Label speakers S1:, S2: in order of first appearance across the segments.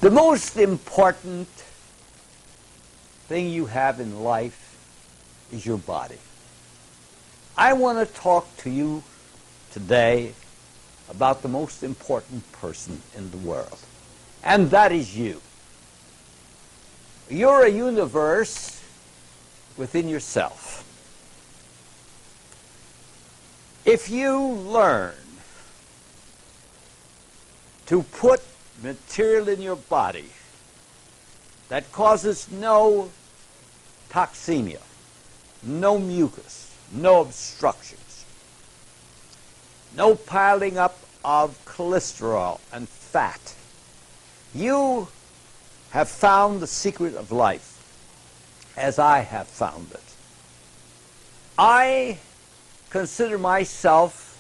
S1: The most important thing you have in life is your body. I want to talk to you today about the most important person in the world, and that is you. You're a universe within yourself. If you learn to put material in your body that causes no toxemia, no mucus, no obstructions, no piling up of cholesterol and fat, you have found the secret of life, as I have found it. I consider myself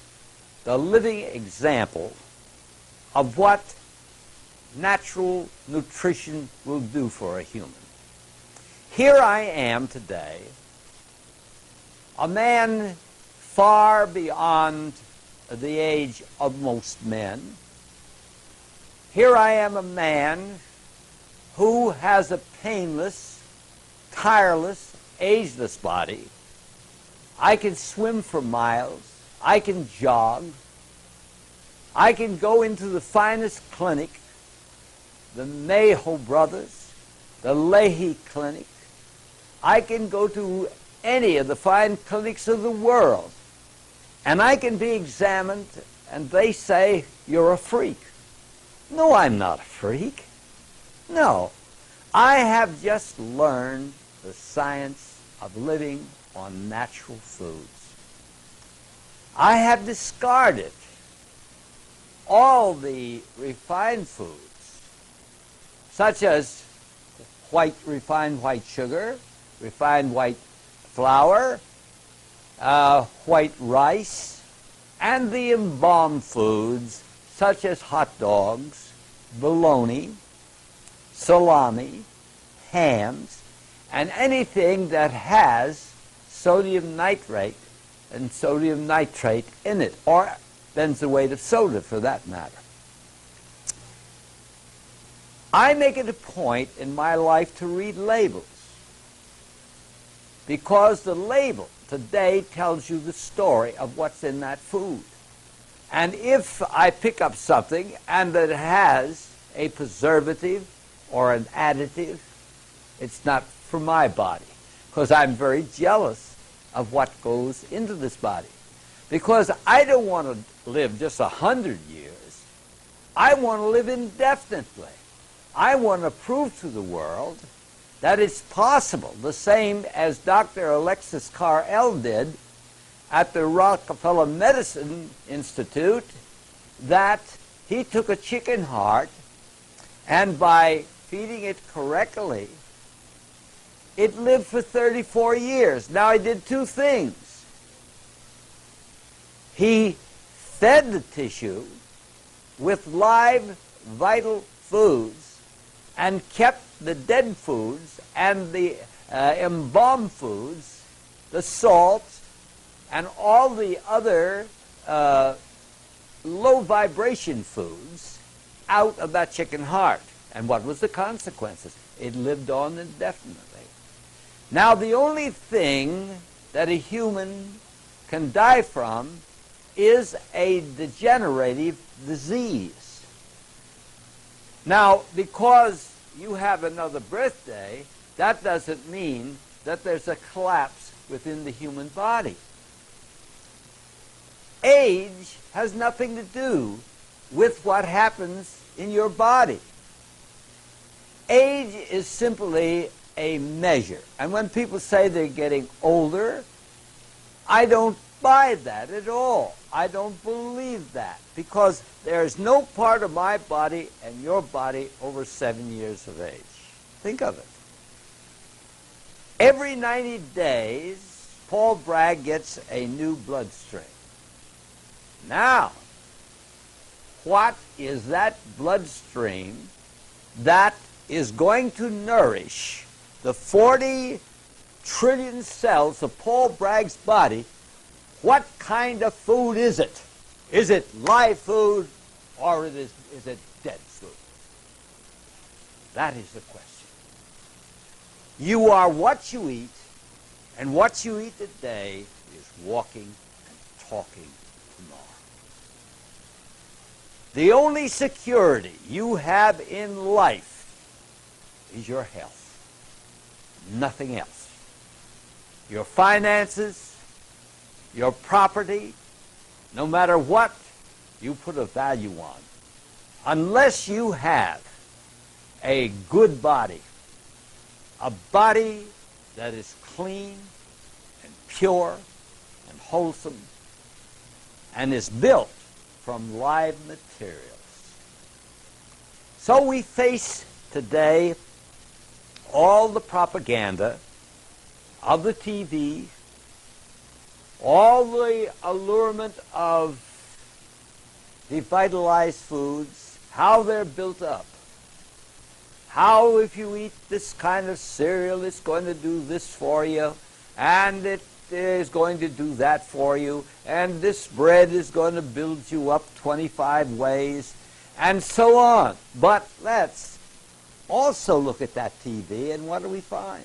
S1: the living example of what natural nutrition will do for a human. Here I am today, a man far beyond the age of most men. Here I am a man who has a painless, tireless, ageless body. I can swim for miles. I can jog. I can go into the finest clinic, the Mayo Brothers, the Leahy Clinic. I can go to any of the fine clinics of the world, and I can be examined, and they say, "You're a freak." No, I'm not a freak. No. I have just learned the science of living on natural foods. I have discarded all the refined foods, such as refined white sugar, refined white flour, white rice, and the embalmed foods, such as hot dogs, bologna, salami, hams, and anything that has sodium nitrate and sodium nitrate in it, or benzoate of soda for that matter. I make it a point in my life to read labels, because the label today tells you the story of what's in that food. And if I pick up something and that has a preservative or an additive, it's not for my body, because I'm very jealous of what goes into this body. Because I don't want to live just 100 years. I want to live indefinitely. I want to prove to the world that it's possible, the same as Dr. Alexis Carrel did at the Rockefeller Medicine Institute, that he took a chicken heart, and by feeding it correctly, it lived for 34 years. Now, he did two things. He fed the tissue with live, vital foods and kept the dead foods and the embalmed foods, the salt, and all the other low-vibration foods out of that chicken heart. And what was the consequences? It lived on indefinitely. Now, the only thing that a human can die from is a degenerative disease. Now, because you have another birthday, that doesn't mean that there's a collapse within the human body. Age has nothing to do with what happens in your body. Age is simply a measure. And when people say they're getting older, I don't buy that at all. I don't believe that, because there's no part of my body and your body over 7 years of age. Think of it. Every 90 days, Paul Bragg gets a new bloodstream. Now, what is that bloodstream that is going to nourish the 40 trillion cells of Paul Bragg's body? What kind of food is it? Is it live food, or is it dead food? That is the question. You are what you eat, and what you eat today is walking and talking tomorrow. The only security you have in life is your health. Nothing else. Your finances, your property, no matter what you put a value on, unless you have a good body, a body that is clean and pure and wholesome and is built from live materials. So we face today all the propaganda of the TV, all the allurement of revitalized foods, how they're built up. How if you eat this kind of cereal, it's going to do this for you, and it is going to do that for you, and this bread is going to build you up 25 ways, and so on. But let's also look at that TV, and what do we find?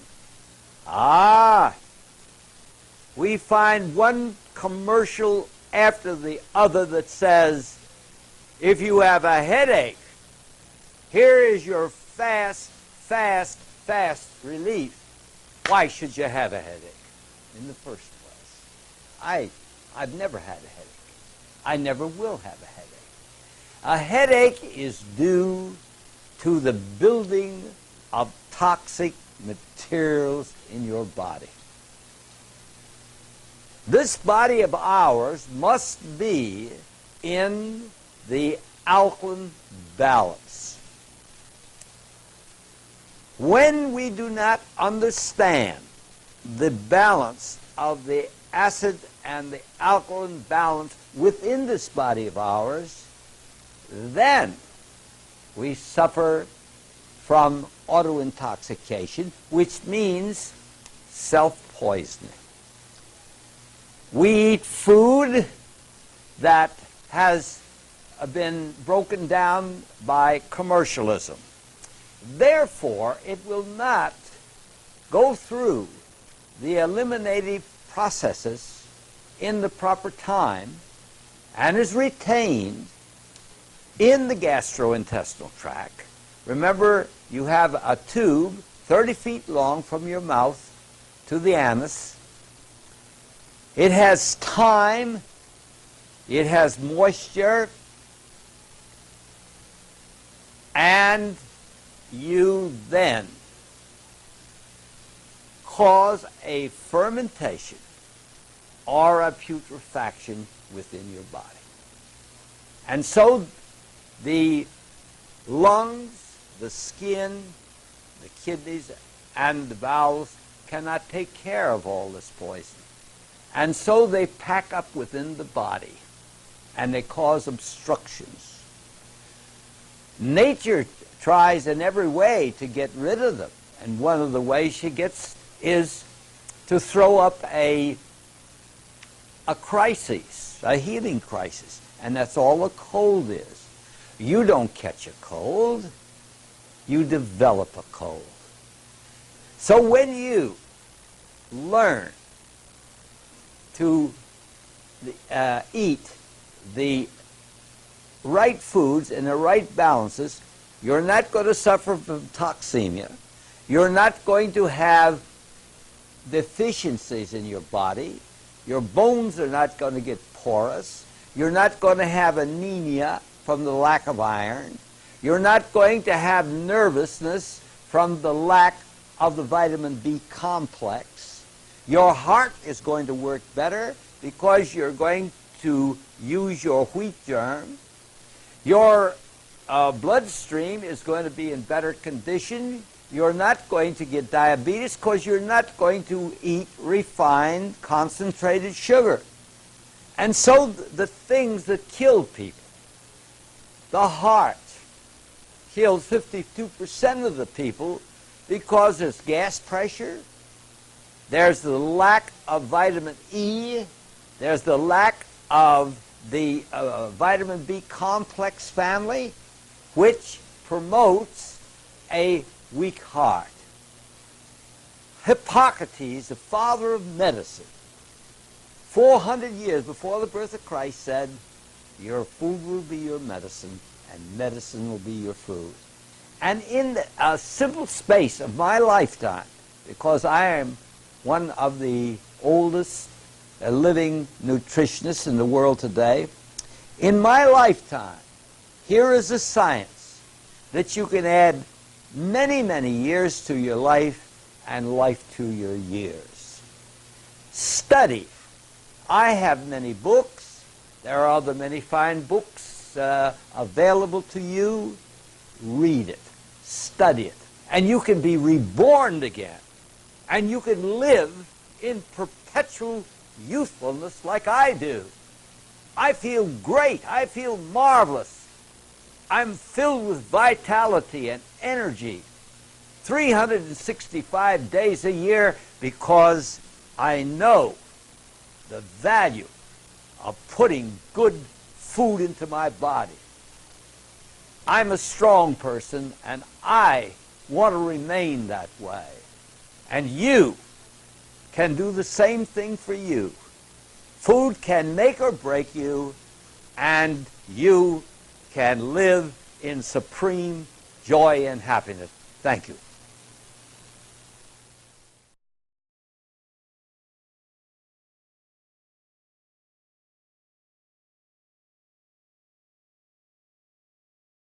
S1: We find one commercial after the other that says, if you have a headache, here is your fast relief. Why should you have a headache in the first place? I've never had a headache. I never will have a headache. A headache is due to the building of toxic materials in your body. This body of ours must be in the alkaline balance. When we do not understand the balance of the acid and the alkaline balance within this body of ours, then we suffer from autointoxication, which means self-poisoning. We eat food that has been broken down by commercialism. Therefore, it will not go through the eliminative processes in the proper time and is retained in the gastrointestinal tract. Remember, you have a tube 30 feet long from your mouth to the anus. It has time, it has moisture, and you then cause a fermentation or a putrefaction within your body. And so the lungs, the skin, the kidneys, and the bowels cannot take care of all this poison. And so they pack up within the body, and they cause obstructions. Nature tries in every way to get rid of them, and one of the ways she gets is to throw up a crisis, a healing crisis, and that's all a cold is. You don't catch a cold, you develop a cold. So when you learn to eat the right foods in the right balances, you're not going to suffer from toxemia. You're not going to have deficiencies in your body. Your bones are not going to get porous. You're not going to have anemia from the lack of iron. You're not going to have nervousness from the lack of the vitamin B complex. Your heart is going to work better because you're going to use your wheat germ. Your bloodstream is going to be in better condition. You're not going to get diabetes because you're not going to eat refined, concentrated sugar. And so the things that kill people, the heart kills 52% of the people because there's gas pressure, there's the lack of vitamin E, there's the lack of the vitamin B complex family, which promotes a weak heart. Hippocrates, the father of medicine, 400 years before the birth of Christ, said, your food will be your medicine, and medicine will be your food. And in a simple space of my lifetime, because I am one of the oldest living nutritionists in the world today, in my lifetime, here is a science that you can add many, many years to your life and life to your years. Study. I have many books. There are other many fine books available to you. Read it. Study it. And you can be reborn again. And you can live in perpetual youthfulness like I do. I feel great. I feel marvelous. I'm filled with vitality and energy 365 days a year because I know the value of putting good food into my body. I'm a strong person, and I want to remain that way. And you can do the same thing for you. Food can make or break you, and you can live in supreme joy and happiness. Thank you.